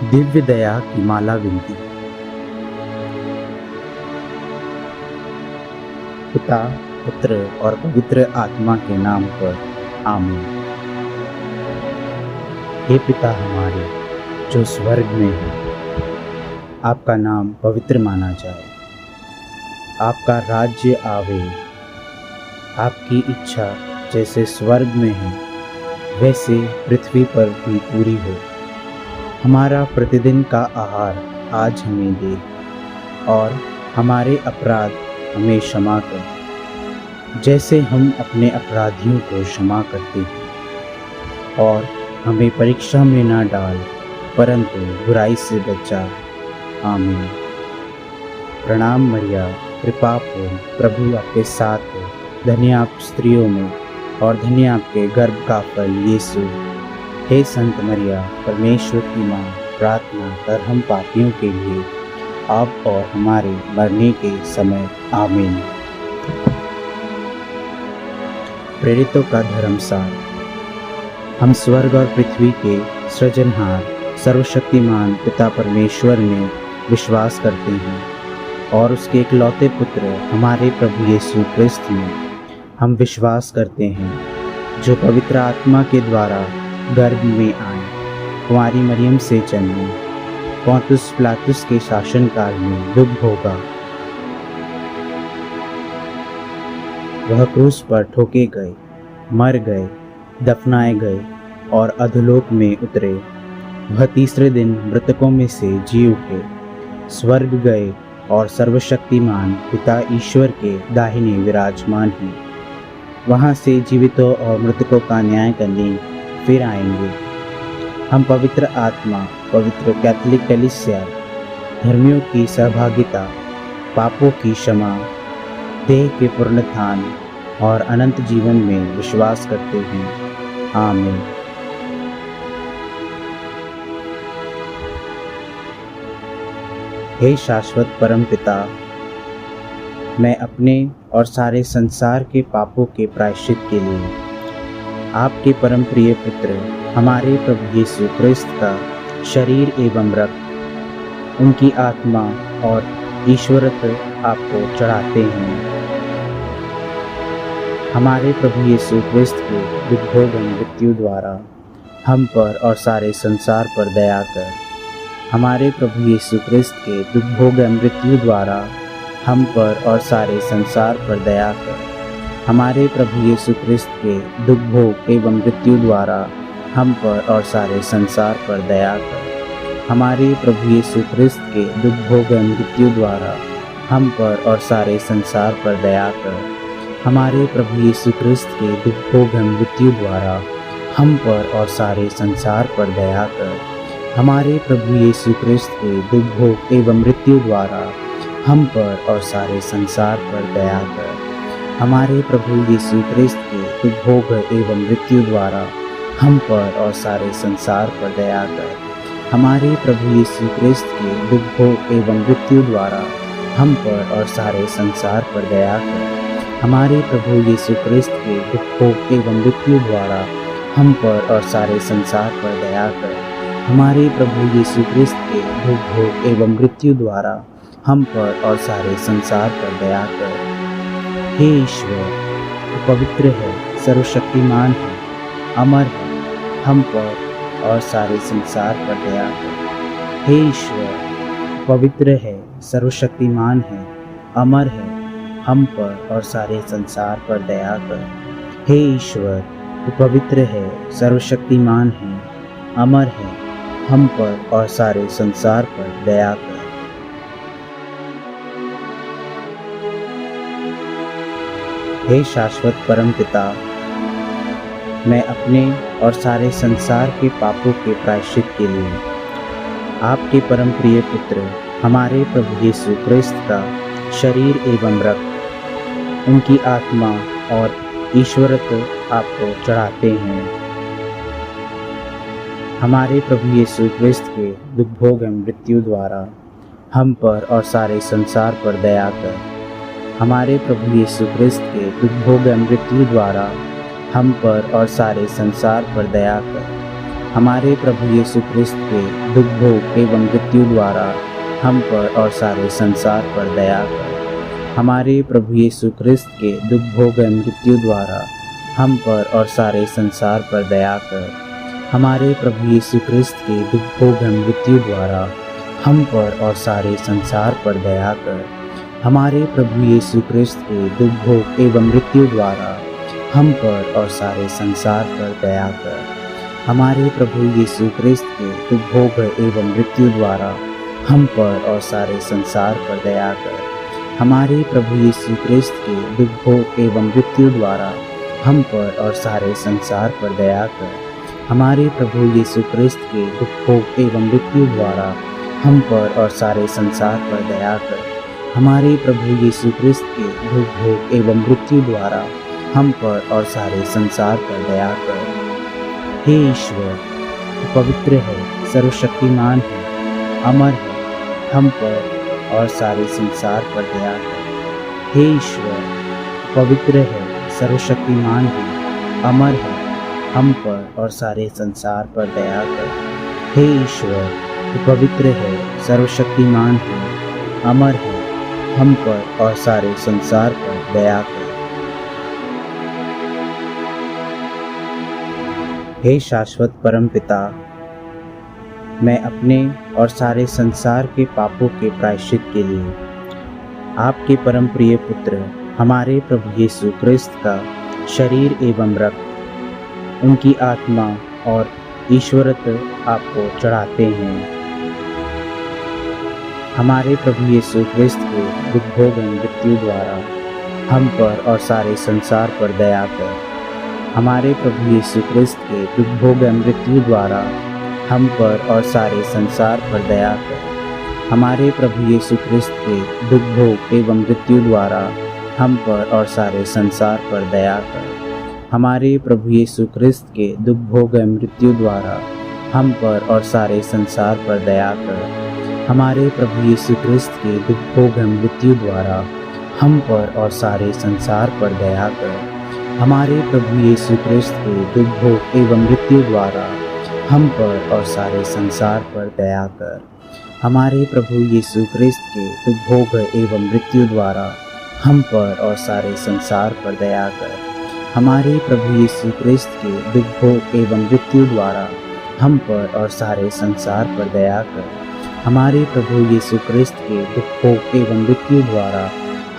दिव्य दया की माला विनती। पिता, पुत्र और पवित्र आत्मा के नाम पर आमीन। हे पिता हमारे जो स्वर्ग में है, आपका नाम पवित्र माना जाए। आपका राज्य आवे। आपकी इच्छा जैसे स्वर्ग में है वैसे पृथ्वी पर भी पूरी हो। हमारा प्रतिदिन का आहार आज हमें दे, और हमारे अपराध हमें क्षमा कर, जैसे हम अपने अपराधियों को क्षमा करते हैं। और हमें परीक्षा में ना डाल, परंतु बुराई से बचा। आमीन। प्रणाम मरिया, कृपा पूर्ण, प्रभु आपके साथ है। धन्य आप स्त्रियों में, और धन्य आपके गर्भ का फल यीशु। हे संत मरिया, परमेश्वर की माँ, प्रार्थना कर हम पापियों के लिए, अब और हमारे मरने के समय। आमीन। प्रेरितों का धर्मसार। हम स्वर्ग और पृथ्वी के सृजनहार सर्वशक्तिमान पिता परमेश्वर में विश्वास करते हैं, और उसके इकलौते पुत्र हमारे प्रभु यीशु क्रिस्त में हम विश्वास करते हैं, जो पवित्र आत्मा के द्वारा गर्भ में आए, कुंवारी मरियम से जन्मे, पोंतुस पिलातुस के शासनकाल में युग होगा। वह क्रूस पर ठोके गए, मर गए, दफनाए गए और अधोलोक में उतरे। वह तीसरे दिन मृतकों में से जी उठे, स्वर्ग गए और सर्वशक्तिमान पिता ईश्वर के दाहिने विराजमान हैं। वहाँ से जीवितों और मृतकों का न्याय करने फिर आएंगे। हम पवित्र आत्मा, पवित्र कैथोलिक कलीसिया, धर्मियों की सहभागिता, पापों की क्षमा, देह के पुनरुत्थान और अनंत जीवन में विश्वास करते हैं। आमीन। हे शाश्वत परम पिता, मैं अपने और सारे संसार के पापों के प्रायश्चित के लिए आपके परम प्रिय पुत्र हमारे प्रभु यीशु क्रिस्त का शरीर एवं रक्त, उनकी आत्मा और ईश्वरत्व आपको चढ़ाते हैं। हमारे प्रभु यीशु क्रिस्त के दुर्भोग मृत्यु द्वारा हम पर और सारे संसार पर दया कर। हमारे प्रभु यीशु क्रिस्त के दुर्भोग मृत्यु द्वारा हम पर और सारे संसार पर दया कर। हमारे प्रभु यीशु क्रिस्त के दुख भोग एवं मृत्यु द्वारा हम पर और सारे संसार पर दया कर। हमारे प्रभु यीशु क्रिस्त के दुख भोग मृत्यु द्वारा हम पर और सारे संसार पर दया कर। हमारे प्रभु यीशु क्रिस्त के दुख भोग मृत्यु द्वारा हम पर और सारे संसार पर दया कर। हमारे प्रभु यीशु क्रिस्त के दुख भोग एवं मृत्यु द्वारा हम पर और सारे संसार पर दया कर। हमारे प्रभु यीशु क्रिस्त के दुख भोग एवं मृत्यु द्वारा हम पर और सारे संसार पर दया कर। हमारे प्रभु यीशु क्रिस्त के दुख भोग एवं मृत्यु द्वारा हम पर और सारे संसार पर दया कर। हमारे प्रभु यीशु क्रिस्त के दुख भोग एवं मृत्यु द्वारा हम पर और सारे संसार पर दया कर। हमारे प्रभु यीशु क्रिस्त के दुख भोग एवं मृत्यु द्वारा हम पर और सारे संसार पर दया कर। हे ईश्वर, तू पवित्र है, सर्वशक्तिमान है, अमर है, हम पर और सारे संसार पर दया कर। हे ईश्वर, पवित्र है, सर्वशक्तिमान है, अमर है, हम पर और सारे संसार पर दया कर। हे ईश्वर, तू पवित्र है, सर्वशक्तिमान है, अमर है, हम पर और सारे संसार पर दया कर। हे शाश्वत परम पिता, मैं अपने और सारे संसार के पापों के प्रायश्चित के लिए आपके परम प्रिय पुत्र हमारे प्रभु यीशु क्रिस्त का शरीर एवं रक्त, उनकी आत्मा और ईश्वरत्व आपको चढ़ाते हैं। हमारे प्रभु यीशु क्रिस्त के दुख भोग मृत्यु द्वारा हम पर और सारे संसार पर दया कर। हमारे प्रभु यीशु क्रिस्त के दुख भोग मृत्यु द्वारा हम पर और सारे संसार पर दया कर। हमारे प्रभु यीशु क्रिस्त के दुख भोग एवं मृत्यु द्वारा हम पर और सारे संसार पर दया कर। हमारे प्रभु यीशु क्रिस्त के दुख भोग एवं मृत्यु द्वारा हम पर और सारे संसार पर दया कर। हमारे प्रभु यीशु क्रिस्त के दुख भोग एवं मृत्यु द्वारा हम पर और सारे संसार पर दया कर। हमारे प्रभु यीशु क्रिस्त के दुख भोग एवं मृत्यु द्वारा हम पर और सारे संसार पर दया कर। हमारे प्रभु यीशु क्रिस्त के दुख भोग एवं मृत्यु द्वारा हम पर और सारे संसार पर दया कर। हमारे प्रभु यीशु क्रिस्त के दुख भोग एवं मृत्यु द्वारा हम पर और सारे संसार पर दया कर। हमारे प्रभु यीशु क्रिस्त के दुख भोग एवं मृत्यु द्वारा हम पर और सारे संसार पर दया कर। हमारे प्रभु यीशु क्रिस्त के दुख भोग एवं मृत्यु द्वारा हम पर और सारे संसार पर दया कर। हे ईश्वर, तू पवित्र है, सर्वशक्तिमान है, अमर है, हम पर और सारे संसार पर दया कर। हे ईश्वर, तू पवित्र है, सर्वशक्तिमान है, अमर है, हम पर और सारे संसार पर दया कर। हे ईश्वर, तू पवित्र है, सर्वशक्तिमान है, अमर है, हम पर और सारे संसार पर दया कर। हे शाश्वत परमपिता, मैं अपने और सारे संसार के पापों के प्रायश्चित के लिए आपके परम प्रिय पुत्र हमारे प्रभु यीशु क्रिस्त का शरीर एवं रक्त, उनकी आत्मा और ईश्वरत्व आपको चढ़ाते हैं। हमारे प्रभु यीशु क्रिस्त के दुख भोग एवं मृत्यु द्वारा हम पर और सारे संसार पर दया कर। हमारे प्रभु यीशु क्रिस्त के दुख भोग एवं मृत्यु द्वारा हम पर और सारे संसार पर दया कर। हमारे प्रभु यीशु क्रिस्त के दुख भोग एवं मृत्यु द्वारा हम पर और सारे संसार पर दया कर। हमारे प्रभु यीशु क्रिस्त के दुख भोग एवं मृत्यु द्वारा हम पर और सारे संसार पर दया कर। हमारे प्रभु यीशु क्रिस्त के दुख भोग एवं मृत्यु द्वारा हम पर और सारे संसार पर दया कर। हमारे प्रभु यीशु क्रिस्त के दुख भोग एवं मृत्यु द्वारा हम पर और सारे संसार पर दया कर। हमारे प्रभु यीशु क्रिस्त के दुख भोग एवं मृत्यु द्वारा हम पर और सारे संसार पर दया कर। हमारे प्रभु यीशु क्रिस्त के दुख भोग एवं मृत्यु द्वारा हम पर और सारे संसार पर दया कर। हमारे प्रभु यीशु क्रिस्त के दुख भोग एवं मृत्यु द्वारा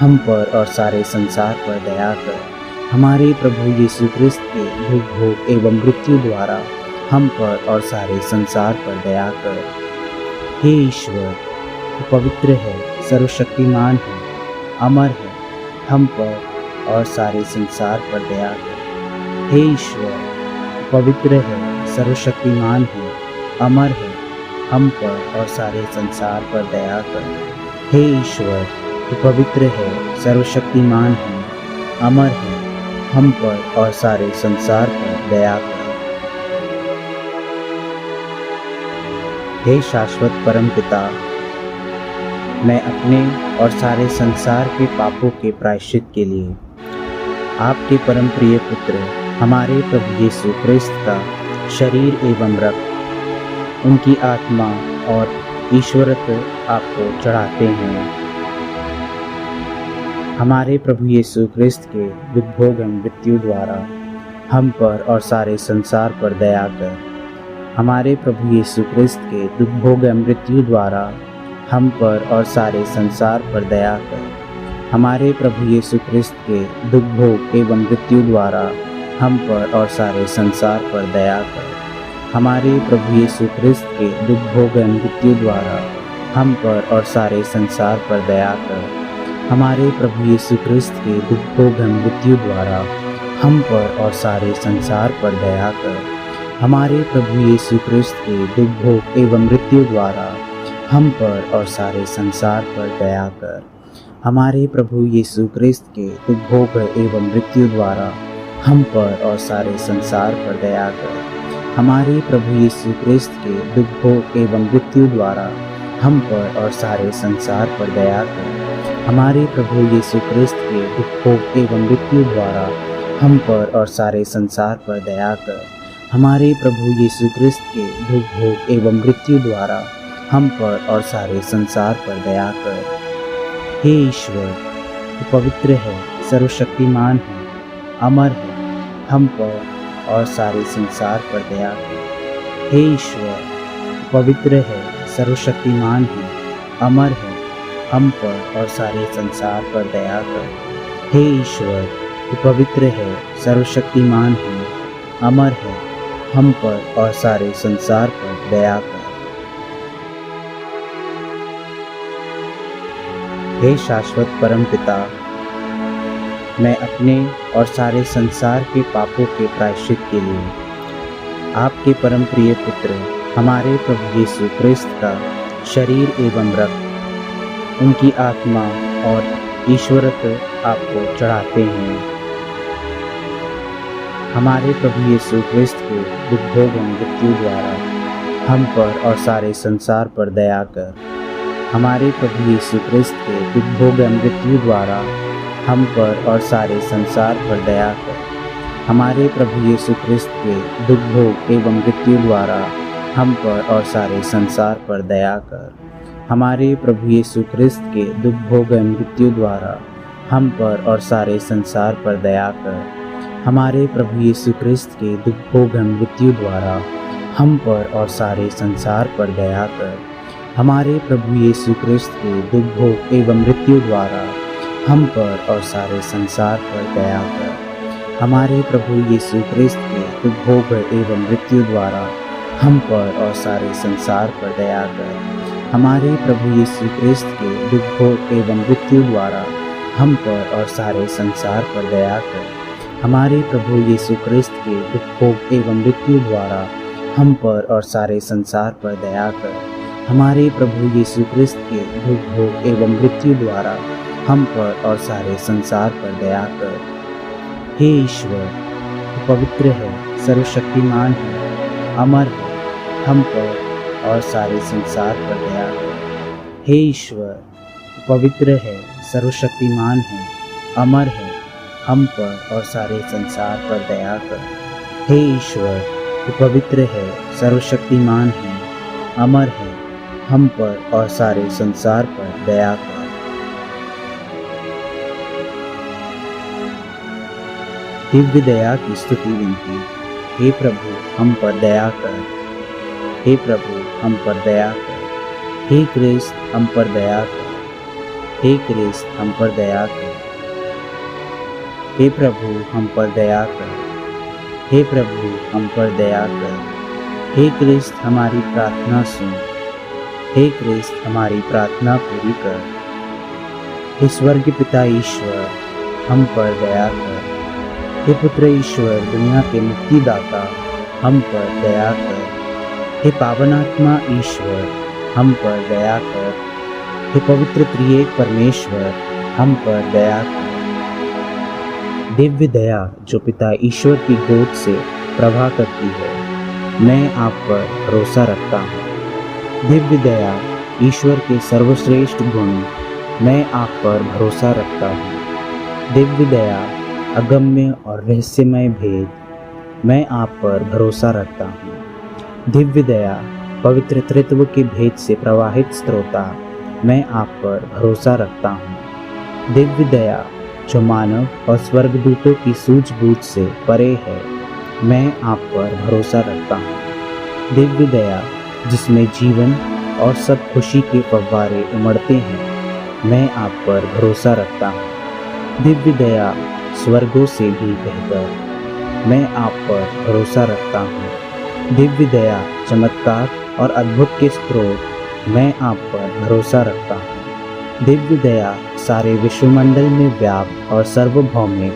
हम पर और सारे संसार पर दया कर। हमारे प्रभु यीशु क्रिस्त के दुख भोग एवं मृत्यु द्वारा हम पर और सारे संसार पर दया कर। हे ईश्वर, तू पवित्र है, सर्वशक्तिमान है, अमर है, हम पर और सारे संसार पर दया कर। हे ईश्वर, तू पवित्र है, सर्वशक्तिमान है, अमर है, हम पर और सारे संसार पर दया कर। हे ईश्वर, तू पवित्र है, सर्वशक्तिमान है, अमर है, हम पर और सारे संसार पर दया कर। हे शाश्वत परमपिता, मैं अपने और सारे संसार के पापों के प्रायश्चित के लिए आपके परम प्रिय पुत्र हमारे प्रभु यीशु क्रिस्त का शरीर एवं रक्त, उनकी आत्मा और ईश्वरत्व आपको चढ़ाते हैं। हमारे प्रभु यीशु क्रिस्त के दुख भोग एवं मृत्यु द्वारा हम पर और सारे संसार पर दया कर। हमारे प्रभु यीशु क्रिस्त के दुख भोग एवं मृत्यु द्वारा हम पर और सारे संसार पर दया कर। हमारे प्रभु यीशु क्रिस्त के दुख भोग एवं मृत्यु द्वारा हम पर और सारे संसार पर दया कर। हमारे प्रभु यीशु क्रिस्त के दुख भोग एवं मृत्यु द्वारा हम पर और सारे संसार पर दया कर। हमारे प्रभु यीशु क्रिस्त के दुख भोग एवं मृत्यु द्वारा हम पर और सारे संसार पर दया कर। हमारे प्रभु यीशु क्रिस्त के दुख भोग एवं मृत्यु द्वारा हम पर और सारे संसार पर दया कर। हमारे प्रभु यीशु क्रिस्त के दुख भोग एवं मृत्यु द्वारा हम पर और सारे संसार पर दया कर। हमारे प्रभु यीशु क्रिस्त के दुख भोग एवं मृत्यु द्वारा हम पर और सारे संसार पर दया कर। हमारे प्रभु यीशु क्रिस्त के दुख भोग एवं मृत्यु द्वारा हम पर और सारे संसार पर दया कर। हमारे प्रभु यीशु क्रिस्त के दुख भोग एवं मृत्यु द्वारा हम पर और सारे संसार पर दया कर। हे ईश्वर, तू पवित्र है, सर्वशक्तिमान है, अमर है, हम पर और सारे संसार पर दया कर। हे ईश्वर, तू पवित्र है, सर्वशक्तिमान है, अमर है, हम पर और सारे संसार पर दया कर। हे ईश्वर, तू पवित्र है, सर्वशक्तिमान है, अमर है, हम पर और सारे संसार पर दया कर। हे शाश्वत परमपिता, मैं अपने और सारे संसार के पापों के प्रायश्चित के लिए आपके परम प्रिय पुत्र हमारे प्रभु यीशु क्रिस्त का शरीर एवं रक्त, उनकी आत्मा और ईश्वरत्व आपको चढ़ाते हैं। हमारे प्रभु यीशु क्रिस्त के दुख भोग एवं मृत्यु द्वारा हम पर और सारे संसार पर दया कर। हमारे प्रभु यीशु क्रिस्त के दुख भोग एवं मृत्यु द्वारा हम पर और सारे संसार पर दया कर। हमारे प्रभु यीशु क्रिस्त के दुख भोग एवं मृत्यु द्वारा हम पर और सारे संसार पर दया कर। हमारे प्रभु यीशु क्रिस्त के दुख भोग एवं मृत्यु द्वारा हम पर और सारे संसार पर दया कर। हमारे प्रभु यीशु क्रिस्त के दुख भोग एवं मृत्यु द्वारा हम पर और सारे संसार पर दया कर। हमारे प्रभु यीशु क्रिस्त के दुख भोग एवं मृत्यु द्वारा हम पर और सारे संसार पर दया कर। हमारे प्रभु यीशु क्रिस्त के दुख भोग एवं मृत्यु द्वारा हम पर और सारे संसार पर दया कर। हमारे प्रभु यीशु क्रिस्त के दुख भोग एवं मृत्यु द्वारा हम पर और सारे संसार पर दया कर। हमारे प्रभु यीशु क्रिस्त के दुख भोग एवं मृत्यु द्वारा हम पर और सारे संसार पर दया कर। हमारे प्रभु यीशु क्रिस्त के दुख भोग एवं मृत्यु द्वारा हम पर और सारे संसार पर दया कर। हे ईश्वर, तू पवित्र है, सर्वशक्तिमान है, अमर है, हम पर और सारे संसार पर दया कर। हे ईश्वर, तू पवित्र है, सर्वशक्तिमान है, अमर है, हम पर और सारे संसार पर दया कर। हे ईश्वर, तू पवित्र है, सर्वशक्तिमान है, अमर है, हम पर और सारे संसार पर दया कर। दिव्य दया की स्तुति विनती। हे प्रभु, हम पर दया कर। हे प्रभु, हम पर दया कर। हे क्रिस्त, हम पर दया कर। हे क्रिस्त, हम पर दया कर। हे प्रभु, हम पर दया कर। हे प्रभु, हम पर दया कर। हे क्रिस्त, हमारी प्रार्थना सुन। हे क्रिस्त, हमारी प्रार्थना पूरी कर। हे स्वर्ग पिता ईश्वर, हम पर दया कर। हे पुत्र ईश्वर, दुनिया के मुक्तिदाता, हम पर दया कर। हे पावनात्मा ईश्वर, हम पर दया कर। हे पवित्र त्रिएक परमेश्वर, हम पर दया कर। दिव्य दया जो पिता ईश्वर की गोद से प्रभा करती है, मैं आप पर भरोसा रखता हूँ। दिव्य दया ईश्वर के सर्वश्रेष्ठ गुण, मैं आप पर भरोसा रखता हूँ। दिव्य दया अगम्य और रहस्यमय भेद, मैं आप पर भरोसा रखता हूँ। दिव्य दया पवित्र त्रित्व के भेद से प्रवाहित स्रोता, मैं आप पर भरोसा रखता हूँ। दिव्य दया जो मानव और स्वर्गदूतों की सूझबूझ से परे है, मैं आप पर भरोसा रखता हूँ। दिव्य दया जिसमें जीवन और सब खुशी के फव्वारे उमड़ते हैं, मैं आप पर भरोसा रखता हूँ। दिव्य दया स्वर्गों से भी बेहतर, मैं आप पर भरोसा रखता हूँ। दिव्य दया चमत्कार और अद्भुत के स्रोत, मैं आप पर भरोसा रखता हूँ। दिव्य दया सारे विश्वमंडल में व्याप्त और सार्वभौमिक,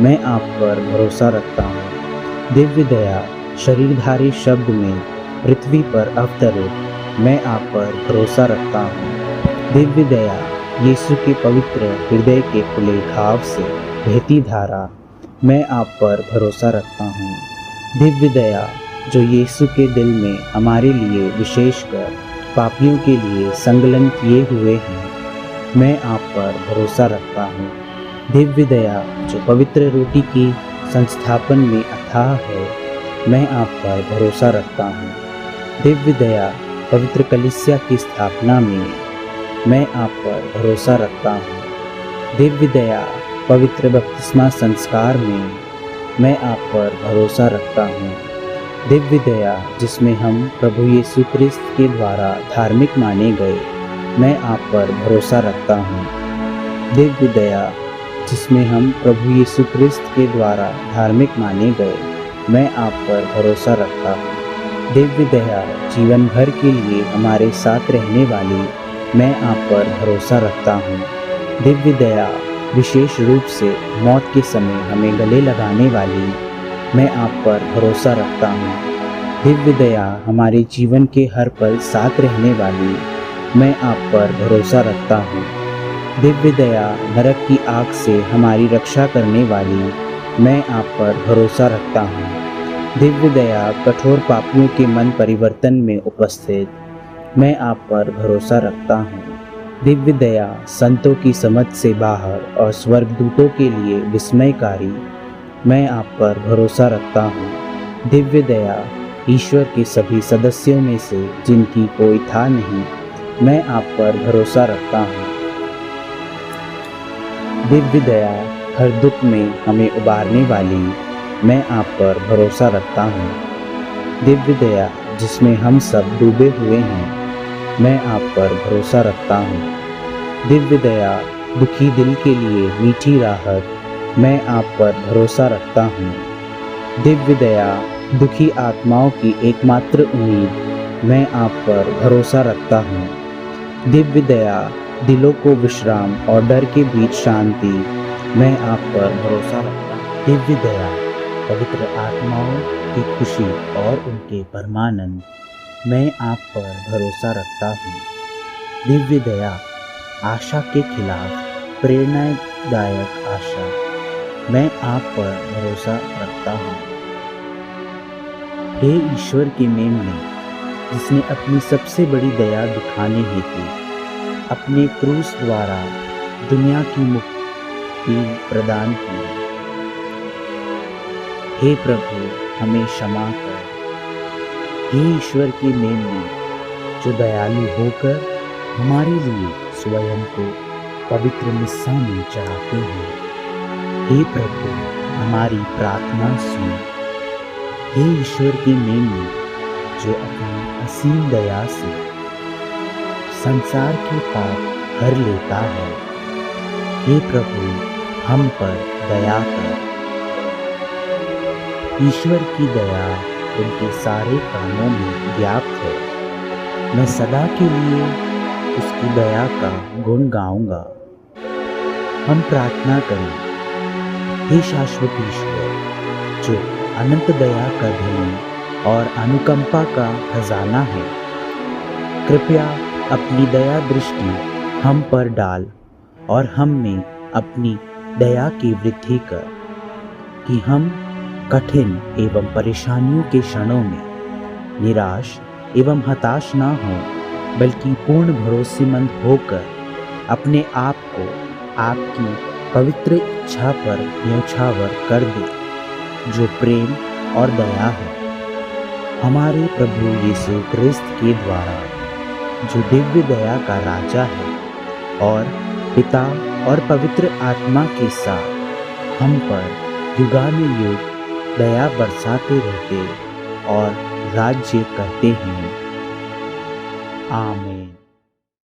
मैं आप पर भरोसा रखता हूँ। दिव्य दया शरीरधारी शब्द में पृथ्वी पर अवतरित, मैं आप पर भरोसा रखता हूँ। दिव्य दया यीशु के पवित्र हृदय के खुले घाव से बहती धारा, मैं आप पर भरोसा रखता हूँ। दिव्य दया जो यीशु के दिल में हमारे लिए विशेषकर पापियों के लिए संकलन किए हुए हैं, मैं आप पर भरोसा रखता हूँ। दिव्य दया जो पवित्र रोटी की संस्थापन में अथाह है, मैं आप पर भरोसा रखता हूँ। दिव्य दया पवित्र कलीसिया की स्थापना में मैं आप पर भरोसा रखता हूँ। दिव्य दया पवित्र बपतिस्मा संस्कार में मैं आप पर भरोसा रखता हूँ। दिव्य दया जिसमें हम प्रभु यीशु क्रिस्त के द्वारा धार्मिक माने गए, मैं आप पर भरोसा रखता हूँ। दिव्य दया जिसमें हम प्रभु यीशु क्रिस्त के द्वारा धार्मिक माने गए, मैं आप पर भरोसा रखता हूँ। दिव्य दया जीवन भर के लिए हमारे साथ रहने वाली, मैं आप पर भरोसा रखता हूँ। दिव्य दया विशेष रूप से मौत के समय हमें गले लगाने वाली, मैं आप पर भरोसा रखता हूँ। दिव्य दया हमारे जीवन के हर पल साथ रहने वाली, मैं आप पर भरोसा रखता हूँ। दिव्य दया नरक की आग से हमारी रक्षा करने वाली, मैं आप पर भरोसा रखता हूँ। दिव्य दया कठोर पापियों के मन परिवर्तन में उपस्थित, मैं आप पर भरोसा रखता हूँ। दिव्य दया संतों की समझ से बाहर और स्वर्गदूतों के लिए विस्मयकारी, मैं आप पर भरोसा रखता हूँ। दिव्य दया ईश्वर के सभी सदस्यों में से जिनकी कोई था नहीं, मैं आप पर भरोसा रखता हूँ। दिव्य दया हर दुख में हमें उबारने वाली, मैं आप पर भरोसा रखता हूँ। दिव्य दया जिसमें हम सब डूबे हुए हैं, मैं आप पर भरोसा रखता हूँ। दिव्य दया दुखी दिल के लिए मीठी राहत, मैं आप पर भरोसा रखता हूँ। दिव्य दया दुखी आत्माओं की एकमात्र उम्मीद, मैं आप पर भरोसा रखता हूँ। दिव्य दया दिलों को विश्राम और डर के बीच शांति, मैं आप पर भरोसा रखता हूँ। दिव्य दया पवित्र आत्माओं की खुशी और उनके परमानंद, मैं आप पर भरोसा रखता हूँ। दिव्य दया आशा के खिलाफ प्रेरणादायक आशा, मैं आप पर भरोसा रखता हूँ। हे ईश्वर के मेमने, जिसने अपनी सबसे बड़ी दया दिखाने हेतु अपने क्रूस द्वारा दुनिया की मुक्ति प्रदान की, हे प्रभु हमें क्षमा कर। हे ईश्वर के मेमने, जो दयालु होकर हमारे लिए स्वयं को पवित्र मिस्सा में चढ़ाते हैं, हे प्रभु हमारी प्रार्थना सुन। हे ईश्वर के मेमने, जो अपनी असीम दया से संसार के पाप हर लेता है, हे प्रभु हम पर दया कर। ईश्वर की दया उनके सारे कामों में व्याप्त है, मैं सदा के लिए उसकी दया का गुण गाऊंगा। हम प्रार्थना करें। हे शाश्वत ईश्वर, जो अनंत दया का धनी और अनुकंपा का खजाना है, कृपया अपनी दया दृष्टि हम पर डाल और हम में अपनी दया की वृद्धि कर, कि हम कठिन एवं परेशानियों के क्षणों में निराश एवं हताश ना हो, बल्कि पूर्ण भरोसेमंद होकर अपने आप को आपकी पवित्र इच्छा पर न्यौछावर कर दे, जो प्रेम और दया है। हमारे प्रभु यीशु क्रिस्त के द्वारा, जो दिव्य दया का राजा है और पिता और पवित्र आत्मा के साथ हम पर युगानुयुग दया बरसाते रहते और राज्य करते हैं। आमीन।